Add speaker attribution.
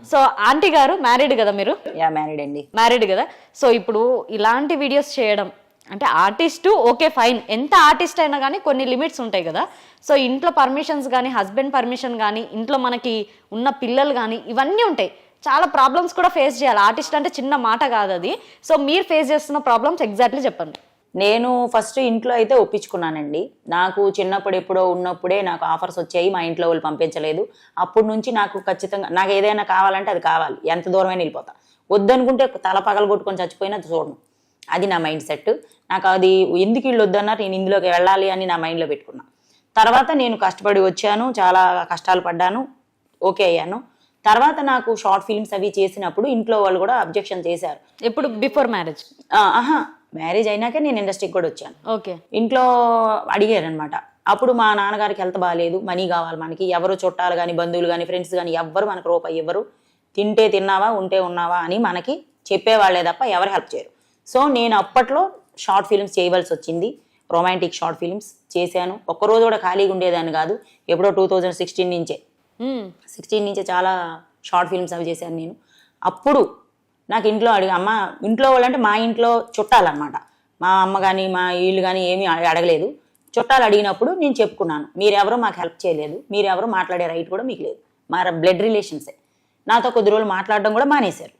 Speaker 1: So aunty గారు married కదా మీరు?
Speaker 2: యా మ్యారీడ్ అండి.
Speaker 1: మ్యారీడ్ కదా. సో ఇప్పుడు ఇలాంటి వీడియోస్ చేయడం అంటే ఆర్టిస్టు ఓకే ఫైన్, ఎంత ఆర్టిస్ట్ అయినా కానీ కొన్ని లిమిట్స్ ఉంటాయి కదా. సో ఇంట్లో పర్మిషన్స్ కానీ, హస్బెండ్ పర్మిషన్ కానీ, ఇంట్లో మనకి ఉన్న పిల్లలు కానీ, ఇవన్నీ ఉంటాయి. చాలా ప్రాబ్లమ్స్ కూడా ఫేస్ చేయాలి. ఆర్టిస్ట్ అంటే చిన్న మాట కాదు అది. సో మీరు ఫేస్ చేస్తున్న ప్రాబ్లమ్స్ ఎగ్జాక్ట్లీ చెప్పండి.
Speaker 2: నేను ఫస్ట్ ఇంట్లో అయితే ఒప్పించుకున్నానండి. నాకు చిన్నప్పుడు ఎప్పుడో ఉన్నప్పుడే నాకు ఆఫర్స్ వచ్చాయి, మా ఇంట్లో వాళ్ళు పంపించలేదు. అప్పటి నుంచి నాకు ఖచ్చితంగా నాకు ఏదైనా కావాలంటే అది కావాలి, ఎంత దూరమైనా వెళ్ళిపోతా. వద్దనుకుంటే తల పగలు కొట్టుకొని చచ్చిపోయినా చూడను. అది నా మైండ్ సెట్. నాకు అది ఎందుకు వీళ్ళు వద్దన్నారు, నేను ఇందులోకి వెళ్ళాలి అని నా మైండ్లో పెట్టుకున్నా. తర్వాత నేను కష్టపడి వచ్చాను, చాలా కష్టాలు పడ్డాను, ఓకే అయ్యాను. తర్వాత నాకు షార్ట్ ఫిల్మ్స్ అవి చేసినప్పుడు ఇంట్లో వాళ్ళు కూడా అబ్జెక్షన్ చేశారు.
Speaker 1: ఎప్పుడు? Before marriage?
Speaker 2: మ్యారేజ్ అయినాకే నేను ఇండస్ట్రీకి కూడా వచ్చాను.
Speaker 1: ఓకే.
Speaker 2: ఇంట్లో అడిగారు అనమాట. అప్పుడు మా నాన్నగారికి హెల్త్ బాగాలేదు, మనీ కావాలి మనకి. ఎవరు చుట్టాలు కానీ, బంధువులు కానీ, ఫ్రెండ్స్ కానీ ఎవ్వరు మనకు రూపాయి ఇవ్వరు. తింటే తిన్నావా, ఉంటే ఉన్నావా అని మనకి చెప్పేవాళ్లే తప్ప ఎవరు హెల్ప్ చేయరు. సో నేను అప్పట్లో షార్ట్ ఫిల్మ్స్ చేయవలసి వచ్చింది. రొమాంటిక్ షార్ట్ ఫిల్మ్స్ చేశాను. ఒక్కరోజు కూడా ఖాళీగా ఉండేదాన్ని కాదు. ఎప్పుడో 2016 నుంచే చాలా షార్ట్ ఫిల్మ్స్ అవి చేశాను నేను. అప్పుడు నాకు ఇంట్లో అమ్మ, ఇంట్లో వాళ్ళంటే మా ఇంట్లో చుట్టాలన్నమాట. మా అమ్మ కానీ మా వీళ్ళు కానీ ఏమీ అడగలేదు. చుట్టాలు అడిగినప్పుడు నేను చెప్పుకున్నాను, మీరెవరో మాకు హెల్ప్ చేయలేదు, మీరెవరో మాట్లాడే రైట్ కూడా మీకు లేదు, మా బ్లడ్ రిలేషన్సే. నాతో కొద్ది రోజులు మాట్లాడడం కూడా మానేశారు.